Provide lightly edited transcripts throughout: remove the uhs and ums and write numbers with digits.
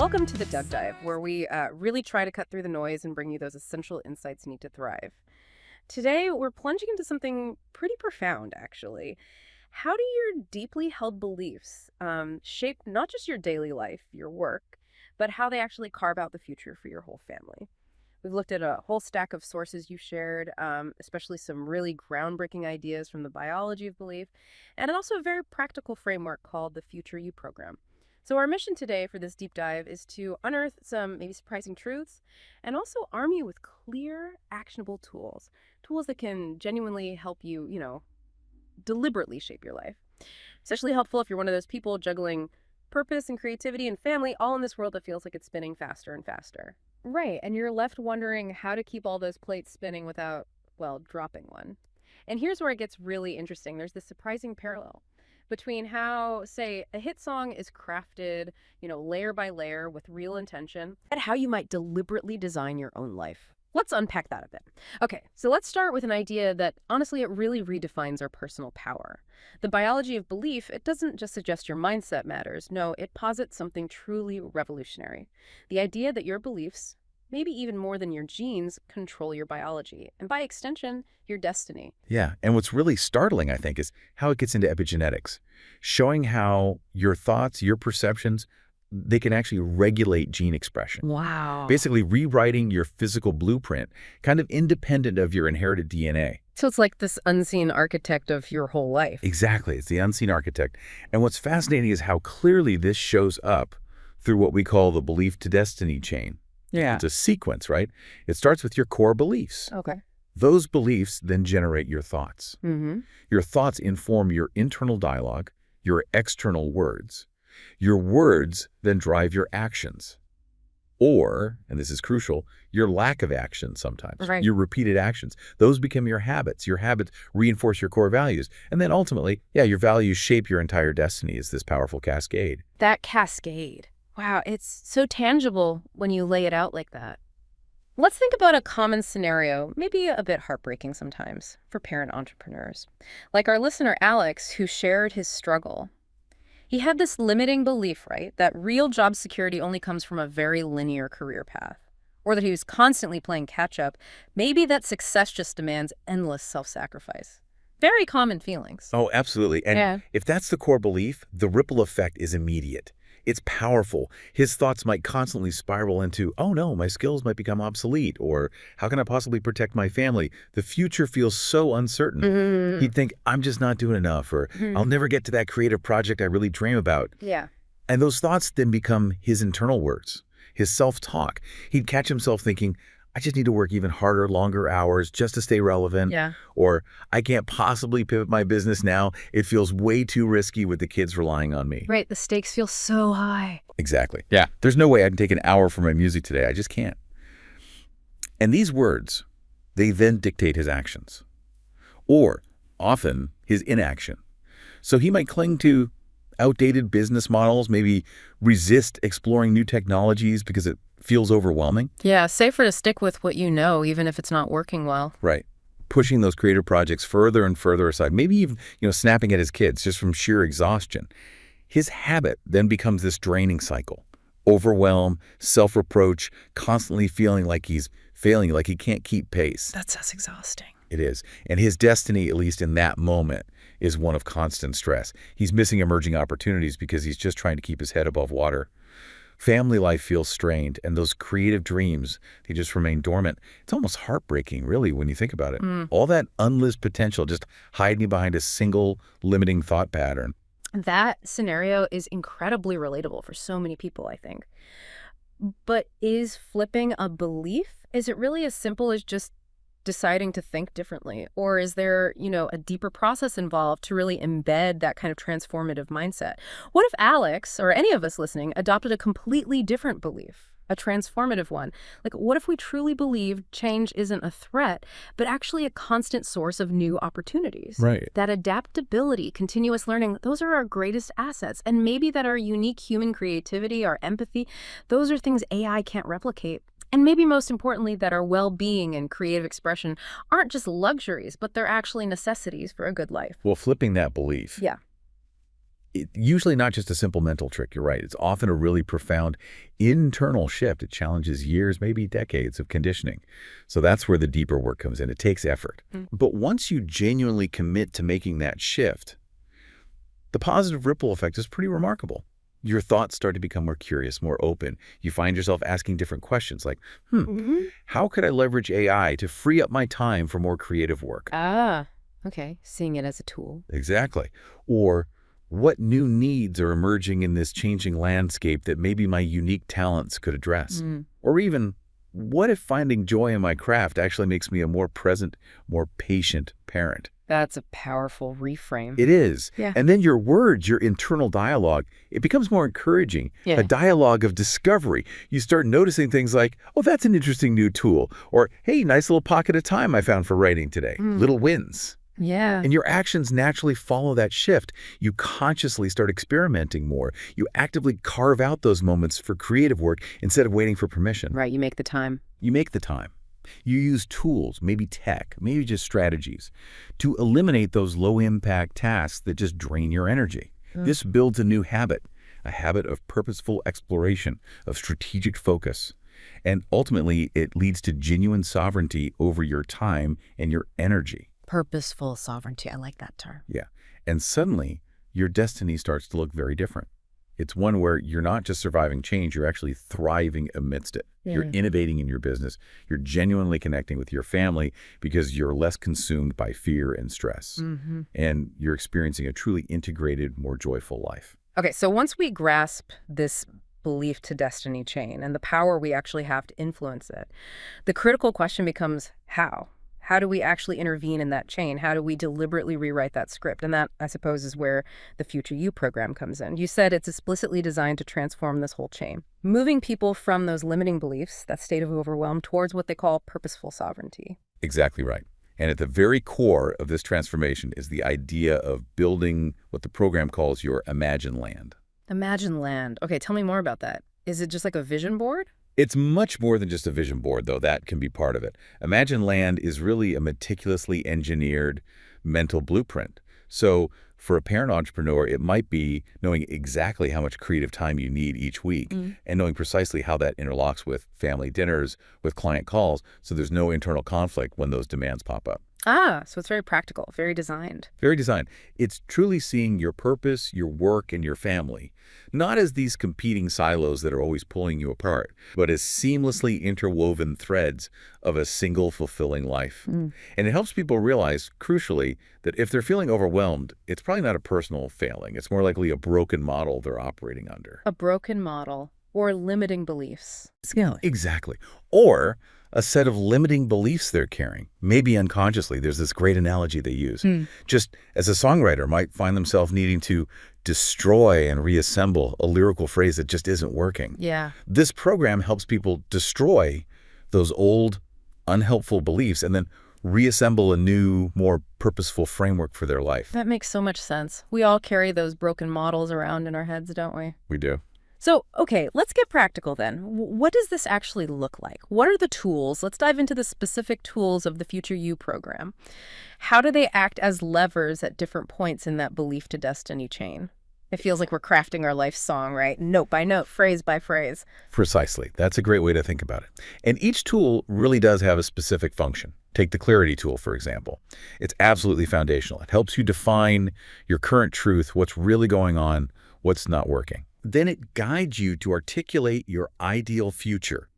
Welcome to the Doug Dive, where we really try to cut through the noise and bring you those essential insights you need to thrive. Today, we're plunging into something pretty profound, actually. How do your deeply held beliefs shape not just your daily life, your work, but how they actually carve out the future for your whole family? We've looked at a whole stack of sources you shared, especially some really groundbreaking ideas from the biology of belief, and also a very practical framework called the Future You Program. So our mission today for this deep dive is to unearth some maybe surprising truths and also arm you with clear, actionable tools that can genuinely help you, deliberately shape your life. Especially helpful if you're one of those people juggling purpose and creativity and family all in this world that feels like it's spinning faster and faster. Right, and you're left wondering how to keep all those plates spinning without, well, dropping one. And here's where it gets really interesting. There's this surprising parallel between how, say, a hit song is crafted, layer by layer with real intention, and how you might deliberately design your own life. Let's unpack that a bit. Okay, so let's start with an idea that, honestly, it really redefines our personal power. The biology of belief, it doesn't just suggest your mindset matters. No, it posits something truly revolutionary. The idea that your beliefs, maybe even more than your genes, control your biology, and by extension, your destiny. Yeah, and what's really startling, I think, is how it gets into epigenetics, showing how your thoughts, your perceptions, they can actually regulate gene expression. Wow. Basically rewriting your physical blueprint, kind of independent of your inherited DNA. So it's like this unseen architect of your whole life. Exactly, it's the unseen architect. And what's fascinating is how clearly this shows up through what we call the belief to destiny chain. Yeah. It's a sequence, right? It starts with your core beliefs. Okay. Those beliefs then generate your thoughts. Mm-hmm. Your thoughts inform your internal dialogue, your external words. Your words then drive your actions. Or, and this is crucial, your lack of action sometimes. Right. Your repeated actions. Those become your habits. Your habits reinforce your core values. And then ultimately, your values shape your entire destiny as this powerful cascade. That cascade. Wow, it's so tangible when you lay it out like that. Let's think about a common scenario, maybe a bit heartbreaking sometimes, for parent entrepreneurs. Like our listener Alex, who shared his struggle. He had this limiting belief, right, that real job security only comes from a very linear career path, or that he was constantly playing catch-up. Maybe that success just demands endless self-sacrifice. Very common feelings. Oh, absolutely. And if that's the core belief, the ripple effect is immediate. It's powerful. His thoughts might constantly spiral into, oh no, my skills might become obsolete, or how can I possibly protect my family? The future feels so uncertain. Mm-hmm. He'd think, I'm just not doing enough, or I'll never get to that creative project I really dream about. Yeah. And those thoughts then become his internal words, his self-talk. He'd catch himself thinking, I just need to work even harder, longer hours just to stay relevant. Yeah. Or I can't possibly pivot my business now. It feels way too risky with the kids relying on me. Right, the stakes feel so high. Exactly. Yeah. There's no way I can take an hour for my music today. I just can't. And these words, they then dictate his actions. Or often his inaction. So he might cling to outdated business models, maybe resist exploring new technologies because it feels overwhelming. Yeah, safer to stick with what you know, even if it's not working well. Right. Pushing those creative projects further and further aside, maybe even, snapping at his kids just from sheer exhaustion. His habit then becomes this draining cycle. Overwhelm, self-reproach, constantly feeling like he's failing, like he can't keep pace. That sounds exhausting. It is. And his destiny, at least in that moment, is one of constant stress. He's missing emerging opportunities because he's just trying to keep his head above water. Family life feels strained, and those creative dreams, they just remain dormant. It's almost heartbreaking, really, when you think about it. All that unleashed potential just hiding behind a single limiting thought pattern. That scenario is incredibly relatable for so many people, I think. But is flipping a belief? Is it really as simple as just deciding to think differently? Or is there, a deeper process involved to really embed that kind of transformative mindset? What if Alex, or any of us listening, adopted a completely different belief, a transformative one? Like, what if we truly believed change isn't a threat, but actually a constant source of new opportunities? Right. That adaptability, continuous learning, those are our greatest assets. And maybe that our unique human creativity, our empathy, those are things AI can't replicate. And maybe most importantly, that our well-being and creative expression aren't just luxuries, but they're actually necessities for a good life. Well, flipping that belief. Yeah. Usually not just a simple mental trick, you're right. It's often a really profound internal shift. It challenges years, maybe decades of conditioning. So that's where the deeper work comes in. It takes effort. But once you genuinely commit to making that shift, the positive ripple effect is pretty remarkable. Your thoughts start to become more curious, more open. You find yourself asking different questions like, how could I leverage AI to free up my time for more creative work? Ah, okay. Seeing it as a tool. Exactly. Or what new needs are emerging in this changing landscape that maybe my unique talents could address? Or even, what if finding joy in my craft actually makes me a more present, more patient parent? That's a powerful reframe. It is. Yeah. And then your words, your internal dialogue, it becomes more encouraging, Yeah. a dialogue of discovery. You start noticing things like, oh, that's an interesting new tool, or hey, nice little pocket of time I found for writing today. Little wins. Yeah. And your actions naturally follow that shift. You consciously start experimenting more. You actively carve out those moments for creative work instead of waiting for permission. Right, you make the time. You make the time. You use tools, maybe tech, maybe just strategies, to eliminate those low-impact tasks that just drain your energy. This builds a new habit, a habit of purposeful exploration, of strategic focus. And ultimately, it leads to genuine sovereignty over your time and your energy. Purposeful sovereignty. I like that term. Yeah. And suddenly, your destiny starts to look very different. It's one where you're not just surviving change, you're actually thriving amidst it. You're innovating in your business. You're genuinely connecting with your family because you're less consumed by fear and stress. And you're experiencing a truly integrated, more joyful life. Okay, so once we grasp this belief to destiny chain and the power we actually have to influence it, the critical question becomes how? How do we actually intervene in that chain? How do we deliberately rewrite that script? And that, I suppose, is where the Future You program comes in. You said it's explicitly designed to transform this whole chain, moving people from those limiting beliefs, that state of overwhelm, towards what they call purposeful sovereignty. Exactly right. And at the very core of this transformation is the idea of building what the program calls your Imagine Land. Imagine land. Okay, tell me more about that. Is it just like a vision board? It's much more than just a vision board, though. That can be part of it. Imagine Land is really a meticulously engineered mental blueprint. So for a parent entrepreneur, it might be knowing exactly how much creative time you need each week and knowing precisely how that interlocks with family dinners, with client calls, so there's no internal conflict when those demands pop up. Ah, so it's very practical, very designed. Very designed. It's truly seeing your purpose, your work, and your family, not as these competing silos that are always pulling you apart, but as seamlessly interwoven threads of a single fulfilling life. And it helps people realize, crucially, that if they're feeling overwhelmed, it's probably not a personal failing. It's more likely a broken model they're operating under. A broken model or limiting beliefs. Scaling. Exactly. Or a set of limiting beliefs they're carrying, maybe unconsciously. There's this great analogy they use. Just as a songwriter might find themselves needing to destroy and reassemble a lyrical phrase that just isn't working. Yeah. This program helps people destroy those old, unhelpful beliefs and then reassemble a new, more purposeful framework for their life. That makes so much sense. We all carry those broken models around in our heads, don't we? We do. So, okay, let's get practical then. What does this actually look like? What are the tools? Let's dive into the specific tools of the Future You program. How do they act as levers at different points in that belief to destiny chain? It feels like we're crafting our life song, right? Note by note, phrase by phrase. Precisely. That's a great way to think about it. And each tool really does have a specific function. Take the clarity tool, for example. It's absolutely foundational. It helps you define your current truth, what's really going on, what's not working. Then it guides you to articulate your ideal future.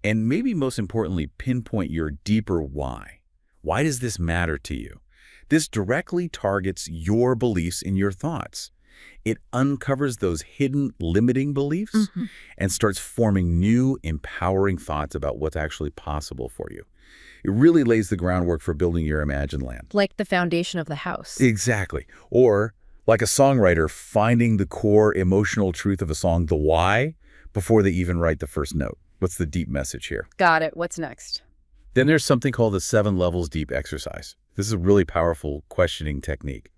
And maybe most importantly, pinpoint your deeper why. Why does this matter to you? This directly targets your beliefs in your thoughts. It uncovers those hidden limiting beliefs and starts forming new, empowering thoughts about what's actually possible for you. It really lays the groundwork for building your Imagine Land. Like the foundation of the house. Exactly. Or like a songwriter finding the core emotional truth of a song, the why, before they even write the first note. What's the deep message here? Got it. What's next? Then there's something called the 7 levels deep exercise. This is a really powerful questioning technique.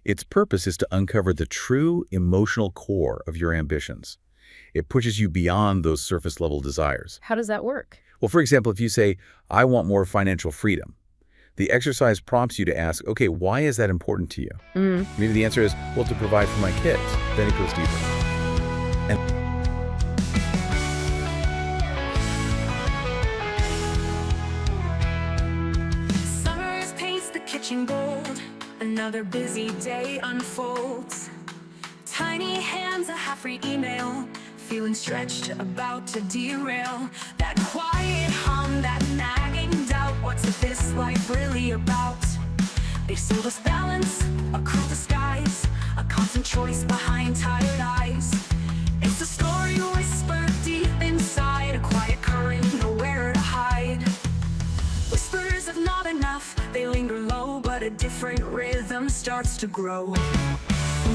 Its purpose is to uncover the true emotional core of your ambitions. It pushes you beyond those surface level desires. How does that work? Well, for example, if you say, I want more financial freedom, The exercise prompts you to ask, okay, why is that important to you? Mm. Maybe the answer is, well, to provide for my kids. Then it goes deeper. And Summer paints the kitchen gold. Another busy day unfolds. Tiny hands, a half-read email. Feeling stretched, about to derail. That quiet hum, that nagging doubt. What's this life really about? They sold us balance, a cruel disguise, a constant choice behind tired eyes. It's a story whispered deep inside, a quiet current, nowhere to hide. Whispers of not enough, they linger low, but a different rhythm starts to grow.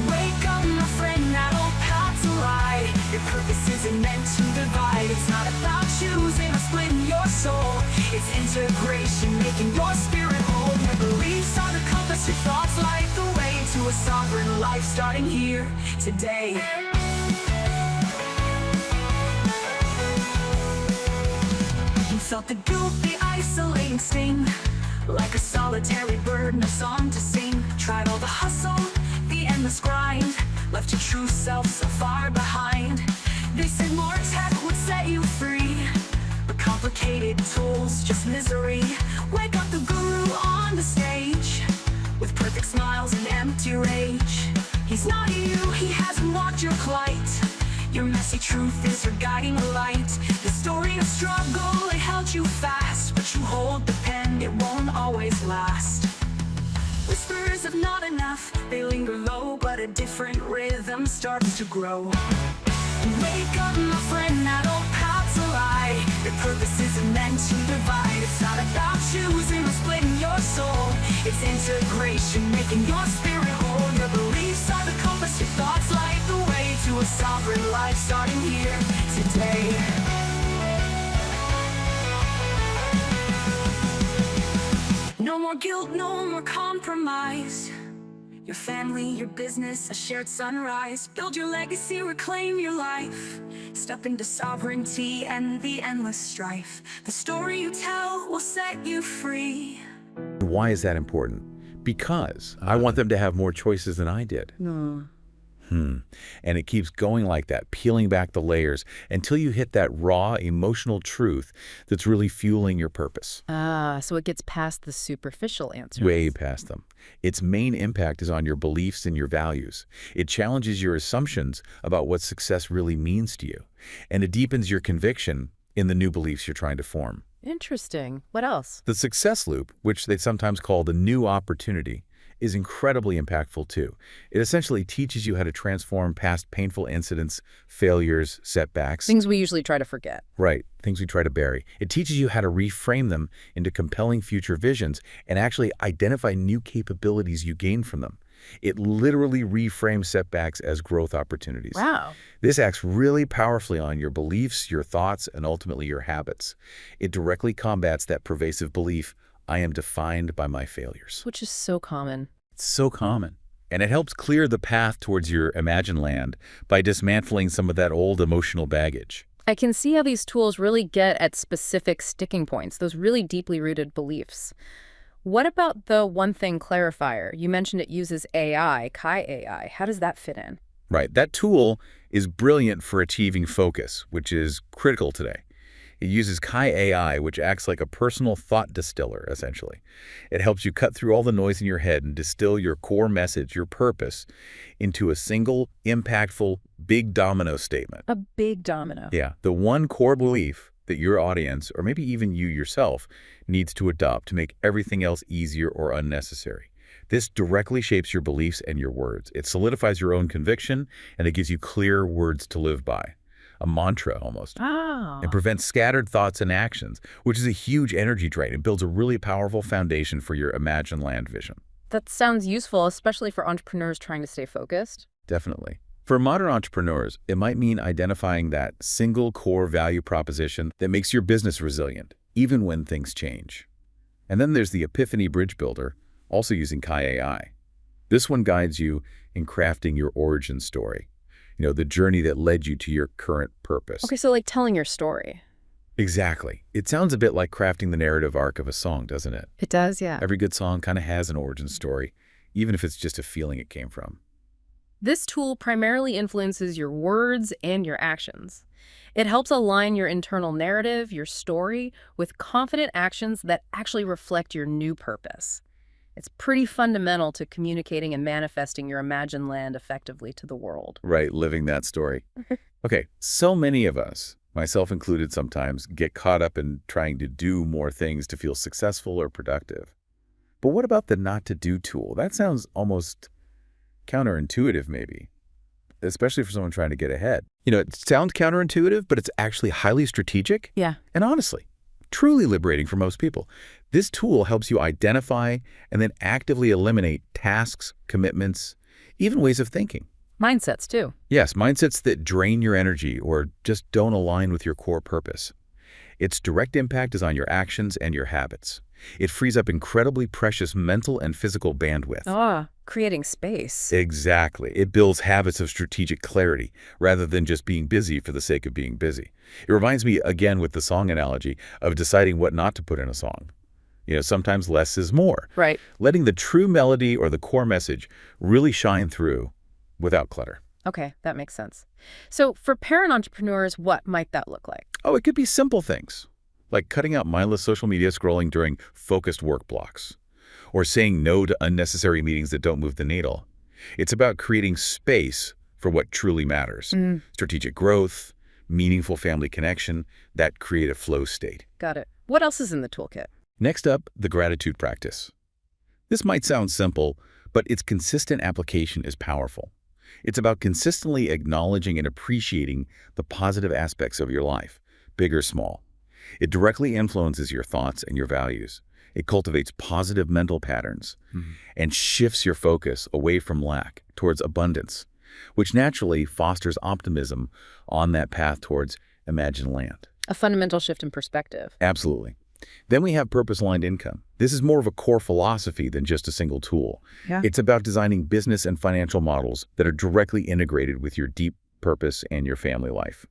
Wake up, my friend, that old path's a lie. Your purpose isn't meant to divide. It's not about choosing or splitting your soul. It's integration, making your spirit whole. Your beliefs are the compass, your thoughts light the way to a sovereign life starting here, today. You felt the guilt, the isolating sting, like a solitary bird, no song to sing. Tried all the hustle, the endless grind, left your true self so far behind. They said more tech would set you free, but complicated tools, just misery. Wake up, the guru on the stage, with perfect smiles and empty rage. He's not you, he hasn't walked your plight. Your messy truth is your guiding light. The story of struggle, it held you fast, but you hold the pen, it won't always last. Whispers of not enough, they linger low, but a different rhythm starts to grow. Wake up, my friend, that old path's a lie. Your purpose isn't meant to divide. It's not about choosing or splitting your soul. It's integration, making your spirit whole. Your beliefs are the compass, your thoughts light the way to a sovereign life starting here, today. No more guilt, no more compromise. Your family, your business, a shared sunrise. Build your legacy, reclaim your life. Step into sovereignty and the endless strife. The story you tell will set you free. why is that important? Because I want them to have more choices than I did. No. And it keeps going like that, peeling back the layers until you hit that raw emotional truth that's really fueling your purpose. So it gets past the superficial answers. Way past them. Its main impact is on your beliefs and your values. It challenges your assumptions about what success really means to you. And it deepens your conviction in the new beliefs you're trying to form. Interesting. What else? The success loop, which they sometimes call the new opportunity, is incredibly impactful too. It essentially teaches you how to transform past painful incidents, failures, setbacks. Things we usually try to forget. Right, things we try to bury. It teaches you how to reframe them into compelling future visions and actually identify new capabilities you gain from them. It literally reframes setbacks as growth opportunities. Wow. This acts really powerfully on your beliefs, your thoughts, and ultimately your habits. It directly combats that pervasive belief, I am defined by my failures. Which is so common. It's so common. And it helps clear the path towards your imagined land by dismantling some of that old emotional baggage. I can see how these tools really get at specific sticking points, those really deeply rooted beliefs. What about the one thing clarifier? You mentioned it uses AI, Kai AI. How does that fit in? Right. That tool is brilliant for achieving focus, which is critical today. It uses Kai AI, which acts like a personal thought distiller, essentially. It helps you cut through all the noise in your head and distill your core message, your purpose, into a single, impactful, big domino statement. A big domino. Yeah, the one core belief that your audience, or maybe even you yourself, needs to adopt to make everything else easier or unnecessary. This directly shapes your beliefs and your words. It solidifies your own conviction, and it gives you clear words to live by. A mantra, almost. Oh. And prevents scattered thoughts and actions, which is a huge energy drain and builds a really powerful foundation for your imagined land vision. That sounds useful, especially for entrepreneurs trying to stay focused. Definitely. For modern entrepreneurs, it might mean identifying that single core value proposition that makes your business resilient, even when things change. And then there's the Epiphany Bridge Builder, also using Kai AI. This one guides you in crafting your origin story. You know, the journey that led you to your current purpose. Okay, so like telling your story. Exactly. It sounds a bit like crafting the narrative arc of a song, doesn't it? It does, yeah. Every good song kind of has an origin story, even if it's just a feeling it came from. This tool primarily influences your words and your actions. It helps align your internal narrative, your story, with confident actions that actually reflect your new purpose. It's pretty fundamental to communicating and manifesting your imagined land effectively to the world. Right, living that story. Okay, so many of us, myself included sometimes, get caught up in trying to do more things to feel successful or productive. But what about the not to do tool? That sounds almost counterintuitive maybe, especially for someone trying to get ahead. It sounds counterintuitive, but it's actually highly strategic. Yeah. And honestly, truly liberating for most people. This tool helps you identify and then actively eliminate tasks, commitments, even ways of thinking. Mindsets, too. Yes, mindsets that drain your energy or just don't align with your core purpose. Its direct impact is on your actions and your habits. It frees up incredibly precious mental and physical bandwidth. Creating space. Exactly. It builds habits of strategic clarity rather than just being busy for the sake of being busy. It reminds me, again with the song analogy, of deciding what not to put in a song. Sometimes less is more. Right. Letting the true melody or the core message really shine through without clutter. Okay, that makes sense. So for parent entrepreneurs, what might that look like? Oh, it could be simple things, like cutting out mindless social media scrolling during focused work blocks, or saying no to unnecessary meetings that don't move the needle. It's about creating space for what truly matters. Strategic growth, meaningful family connection, that creative flow state. Got it. What else is in the toolkit? Next up, the gratitude practice. This might sound simple, but its consistent application is powerful. It's about consistently acknowledging and appreciating the positive aspects of your life, big or small. It directly influences your thoughts and your values. It cultivates positive mental patterns and shifts your focus away from lack towards abundance, which naturally fosters optimism on that path towards imagined land. A fundamental shift in perspective. Absolutely. Then we have purpose-aligned income. This is more of a core philosophy than just a single tool. Yeah. It's about designing business and financial models that are directly integrated with your deep purpose and your family life.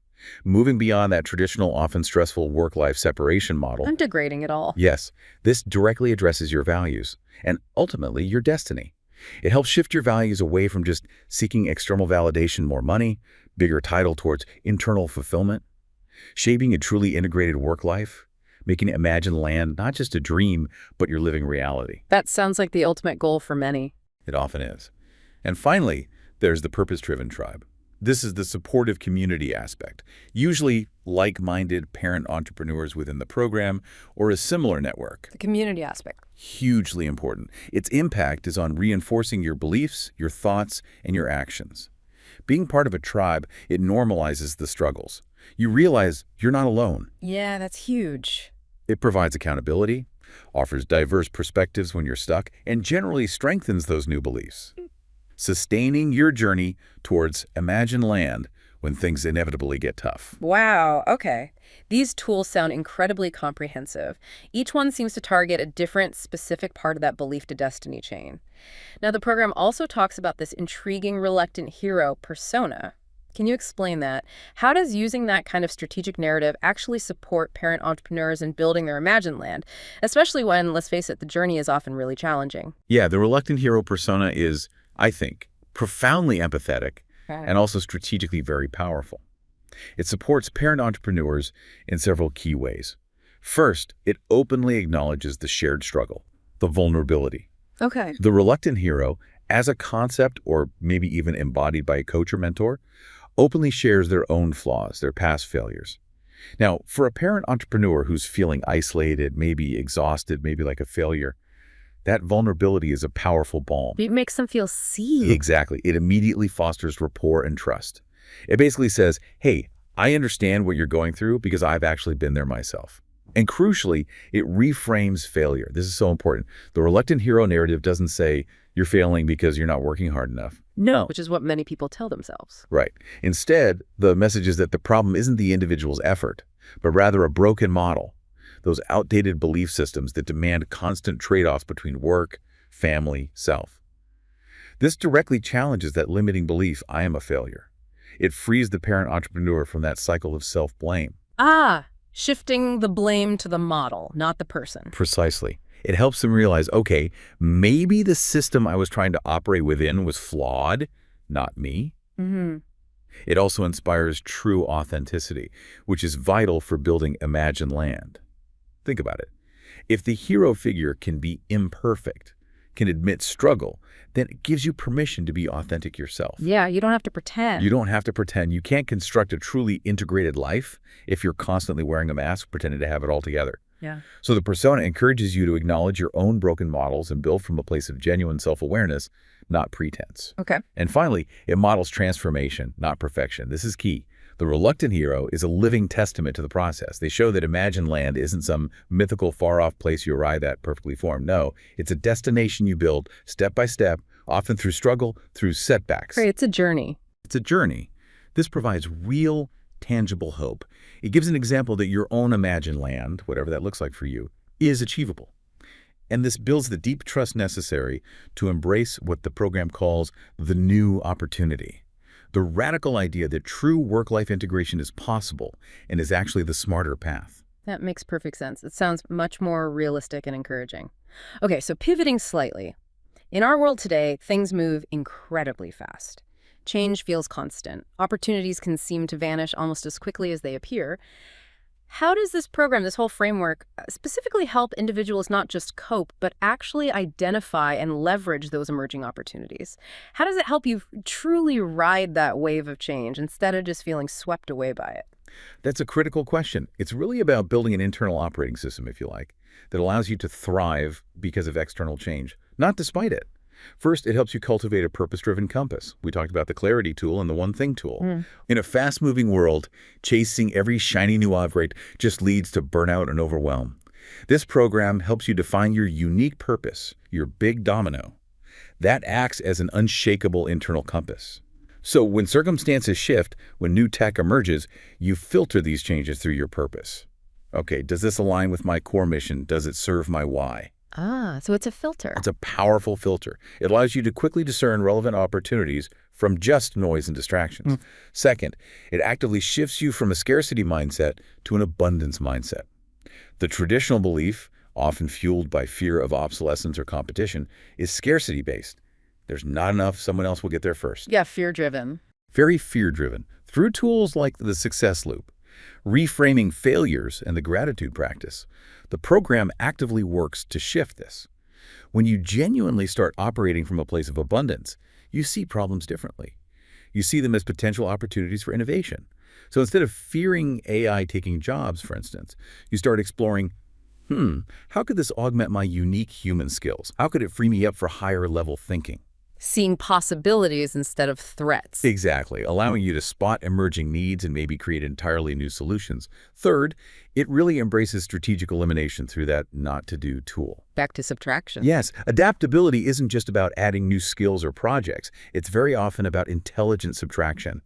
Moving beyond that traditional, often stressful work-life separation model. Integrating it all. Yes, this directly addresses your values and ultimately your destiny. It helps shift your values away from just seeking external validation, more money, bigger title, towards internal fulfillment, shaping a truly integrated work life, making imagined land not just a dream, but your living reality. That sounds like the ultimate goal for many. It often is. And finally, there's the purpose-driven tribe. This is the supportive community aspect, usually like-minded parent entrepreneurs within the program or a similar network. The community aspect. Hugely important. Its impact is on reinforcing your beliefs, your thoughts, and your actions. Being part of a tribe, it normalizes the struggles. You realize you're not alone. Yeah, that's huge. It provides accountability, offers diverse perspectives when you're stuck, and generally strengthens those new beliefs, sustaining your journey towards imagined land when things inevitably get tough. Wow, okay. These tools sound incredibly comprehensive. Each one seems to target a different, specific part of that belief to destiny chain. Now, the program also talks about this intriguing reluctant hero persona. Can you explain that? How does using that kind of strategic narrative actually support parent entrepreneurs in building their imagined land, especially when, let's face it, the journey is often really challenging? Yeah, the reluctant hero persona is, I think, profoundly empathetic and also strategically very powerful. It supports parent entrepreneurs in several key ways. First, it openly acknowledges the shared struggle, the vulnerability. Okay. The reluctant hero, as a concept or maybe even embodied by a coach or mentor, openly shares their own flaws, their past failures. Now, for a parent entrepreneur who's feeling isolated, maybe exhausted, maybe like a failure, that vulnerability is a powerful balm. It makes them feel seen. Exactly. It immediately fosters rapport and trust. It basically says, hey, I understand what you're going through because I've actually been there myself. And crucially, it reframes failure. This is so important. The reluctant hero narrative doesn't say you're failing because you're not working hard enough. No. Which is what many people tell themselves. Right. Instead, the message is that the problem isn't the individual's effort, but rather a broken model. Those outdated belief systems that demand constant trade-offs between work, family, self. This directly challenges that limiting belief, I am a failure. It frees the parent entrepreneur from that cycle of self-blame. Ah, Shifting the blame to the model, not the person. Precisely. It helps them realize, okay, maybe the system I was trying to operate within was flawed, not me. Mm-hmm. It also inspires true authenticity, which is vital for building imagined land. Think about it. If the hero figure can be imperfect, can admit struggle, then it gives you permission to be authentic yourself. Yeah, you don't have to pretend. You don't have to pretend. You can't construct a truly integrated life if you're constantly wearing a mask, pretending to have it all together. Yeah. So the persona encourages you to acknowledge your own broken models and build from a place of genuine self-awareness, not pretense. Okay. And finally, it models transformation, not perfection. This is key. The reluctant hero is a living testament to the process. They show that imagined land isn't some mythical far-off place you arrive at perfectly formed. No, it's a destination you build step by step, often through struggle, through setbacks. Great, it's a journey. It's a journey. This provides real, tangible hope. It gives an example that your own imagined land, whatever that looks like for you, is achievable. And this builds the deep trust necessary to embrace what the program calls the new opportunity. The radical idea that true work-life integration is possible and is actually the smarter path. That makes perfect sense. It sounds much more realistic and encouraging. Okay, so pivoting slightly. In our world today, things move incredibly fast. Change feels constant. Opportunities can seem to vanish almost as quickly as they appear. How does this program, this whole framework, specifically help individuals not just cope, but actually identify and leverage those emerging opportunities? How does it help you truly ride that wave of change instead of just feeling swept away by it? That's a critical question. It's really about building an internal operating system, if you like, that allows you to thrive because of external change, not despite it. First, it helps you cultivate a purpose-driven compass. We talked about the clarity tool and the one thing tool. In a fast-moving world, chasing every shiny new object just leads to burnout and overwhelm. This program helps you define your unique purpose, your big domino. That acts as an unshakable internal compass. So when circumstances shift, when new tech emerges, you filter these changes through your purpose. Okay, does this align with my core mission? Does it serve my why? Ah, so it's a filter. It's a powerful filter. It allows you to quickly discern relevant opportunities from just noise and distractions. Second, it actively shifts you from a scarcity mindset to an abundance mindset. The traditional belief, often fueled by fear of obsolescence or competition, is scarcity-based. There's not enough, someone else will get there first. Yeah, fear-driven. Very fear-driven. Through tools like the success loop, reframing failures, and the gratitude practice, the program actively works to shift this. When you genuinely start operating from a place of abundance, you see problems differently. You see them as potential opportunities for innovation. So instead of fearing AI taking jobs, for instance, you start exploring, how could this augment my unique human skills? How could it free me up for higher level thinking? Seeing possibilities instead of threats. Exactly, allowing you to spot emerging needs and maybe create entirely new solutions. Third, it really embraces strategic elimination through that not-to-do tool. Back to subtraction. Yes, adaptability isn't just about adding new skills or projects. It's very often about intelligent subtraction.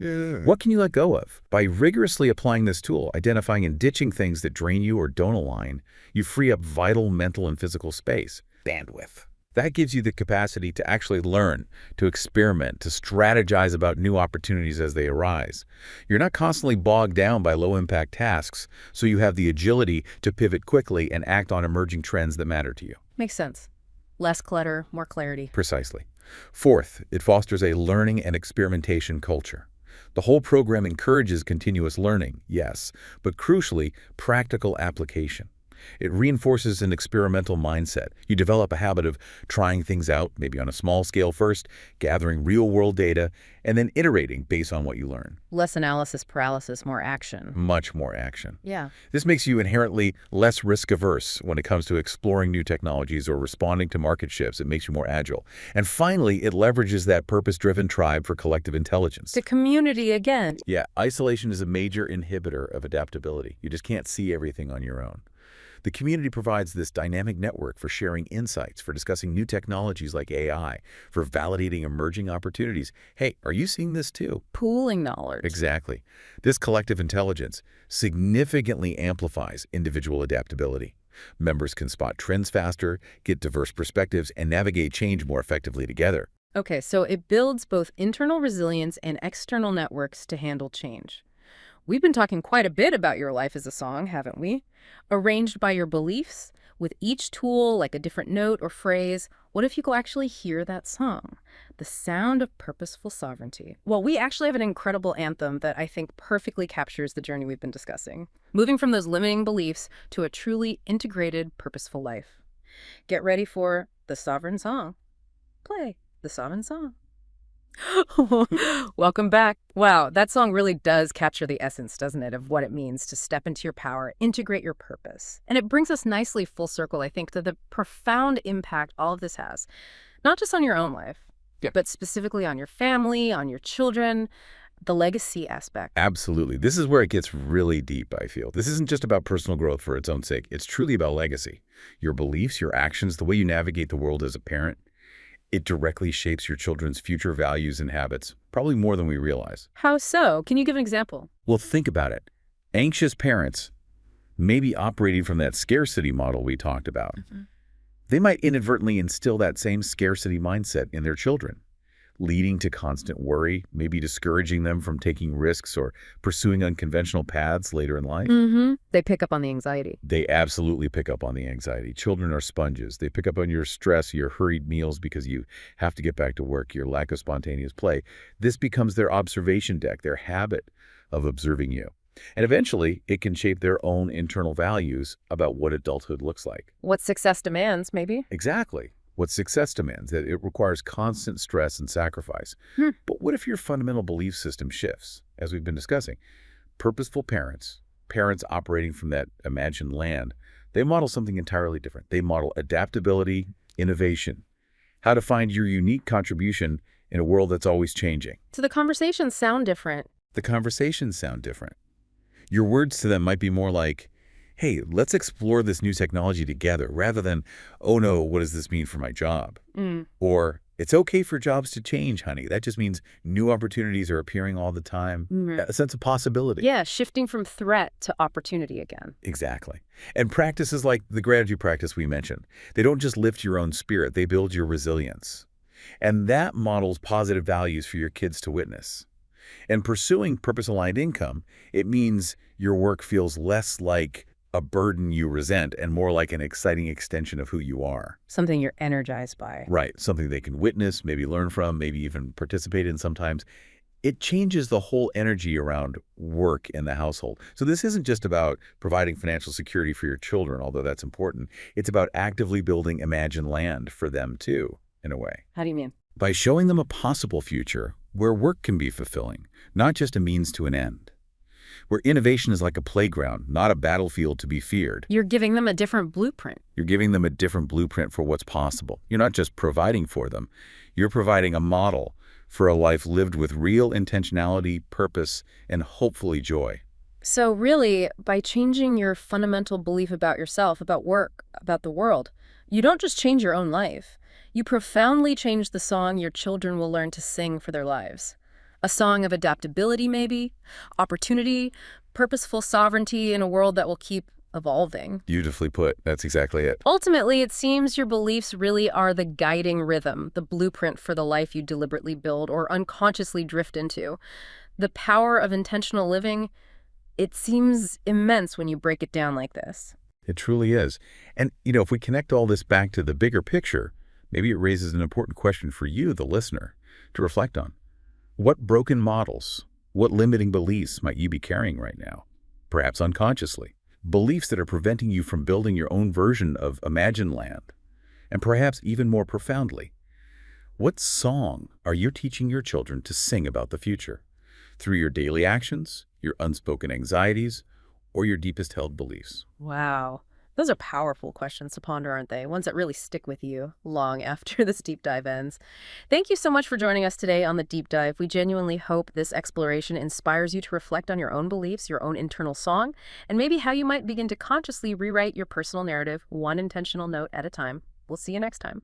What can you let go of? By rigorously applying this tool, identifying and ditching things that drain you or don't align, you free up vital mental and physical space, bandwidth. That gives you the capacity to actually learn, to experiment, to strategize about new opportunities as they arise. You're not constantly bogged down by low-impact tasks, so you have the agility to pivot quickly and act on emerging trends that matter to you. Makes sense. Less clutter, more clarity. Precisely. Fourth, it fosters a learning and experimentation culture. The whole program encourages continuous learning, yes, but crucially, practical application. It reinforces an experimental mindset. You develop a habit of trying things out, maybe on a small scale first, gathering real-world data, and then iterating based on what you learn. Less analysis paralysis, more action. Much more action. Yeah. This makes you inherently less risk-averse when it comes to exploring new technologies or responding to market shifts. It makes you more agile. And finally, it leverages that purpose-driven tribe for collective intelligence. The community again. Yeah, isolation is a major inhibitor of adaptability. You just can't see everything on your own. The community provides this dynamic network for sharing insights, for discussing new technologies like AI, for validating emerging opportunities. Hey, are you seeing this too? Pooling knowledge. Exactly. This collective intelligence significantly amplifies individual adaptability. Members can spot trends faster, get diverse perspectives, and navigate change more effectively together. Okay, so it builds both internal resilience and external networks to handle change. We've been talking quite a bit about your life as a song, haven't we? Arranged by your beliefs, with each tool like a different note or phrase. What if you go actually hear that song? The sound of purposeful sovereignty. Well, we actually have an incredible anthem that I think perfectly captures the journey we've been discussing, moving from those limiting beliefs to a truly integrated, purposeful life. Get ready for the Sovereign Song. Play the Sovereign Song. Welcome back. Wow, that song really does capture the essence, doesn't it, of what it means to step into your power, integrate your purpose. And it brings us nicely full circle, I think, to the profound impact all of this has, not just on your own life, but specifically on your family, on your children, the legacy aspect. Absolutely. This is where it gets really deep, I feel. This isn't just about personal growth for its own sake. It's truly about legacy. Your beliefs, your actions, the way you navigate the world as a parent, it directly shapes your children's future values and habits, probably more than we realize. How so? Can you give an example? Well, think about it. Anxious parents may be operating from that scarcity model we talked about. They might inadvertently instill that same scarcity mindset in their children, leading to constant worry, maybe discouraging them from taking risks or pursuing unconventional paths later in life. They pick up on the anxiety. They absolutely pick up on the anxiety. Children are sponges. They pick up on your stress, your hurried meals because you have to get back to work, your lack of spontaneous play. This becomes their observation deck, their habit of observing you. And eventually, it can shape their own internal values about what adulthood looks like. What success demands, maybe? Exactly. What success demands, that it requires constant stress and sacrifice. But what if your fundamental belief system shifts, as we've been discussing? Purposeful parents, parents operating from that imagined land, they model something entirely different. They model adaptability, innovation, how to find your unique contribution in a world that's always changing. So the conversations sound different. The conversations sound different. Your words to them might be more like, hey, let's explore this new technology together, rather than, oh no, what does this mean for my job? Or, it's okay for jobs to change, honey. That just means new opportunities are appearing all the time. A sense of possibility. Yeah, shifting from threat to opportunity again. Exactly. And practices like the gratitude practice we mentioned, they don't just lift your own spirit, they build your resilience. And that models positive values for your kids to witness. And pursuing purpose-aligned income, it means your work feels less like a burden you resent and more like an exciting extension of who you are. Something you're energized by. Right. Something they can witness, maybe learn from, maybe even participate in sometimes. It changes the whole energy around work in the household. So this isn't just about providing financial security for your children, although that's important. It's about actively building imagined land for them too, in a way. How do you mean? By showing them a possible future where work can be fulfilling, not just a means to an end. Where innovation is like a playground, not a battlefield to be feared. You're giving them a different blueprint. You're giving them a different blueprint for what's possible. You're not just providing for them. You're providing a model for a life lived with real intentionality, purpose, and hopefully joy. So really, by changing your fundamental belief about yourself, about work, about the world, you don't just change your own life. You profoundly change the song your children will learn to sing for their lives. A song of adaptability, maybe, opportunity, purposeful sovereignty in a world that will keep evolving. Beautifully put. That's exactly it. Ultimately, it seems your beliefs really are the guiding rhythm, the blueprint for the life you deliberately build or unconsciously drift into. The power of intentional living, it seems immense when you break it down like this. It truly is. And, if we connect all this back to the bigger picture, maybe it raises an important question for you, the listener, to reflect on. What broken models, what limiting beliefs might you be carrying right now? Perhaps unconsciously. Beliefs that are preventing you from building your own version of imagined land. And perhaps even more profoundly, what song are you teaching your children to sing about the future? Through your daily actions, your unspoken anxieties, or your deepest held beliefs? Wow. Those are powerful questions to ponder, aren't they? Ones that really stick with you long after this deep dive ends. Thank you so much for joining us today on the Deep Dive. We genuinely hope this exploration inspires you to reflect on your own beliefs, your own internal song, and maybe how you might begin to consciously rewrite your personal narrative, one intentional note at a time. We'll see you next time.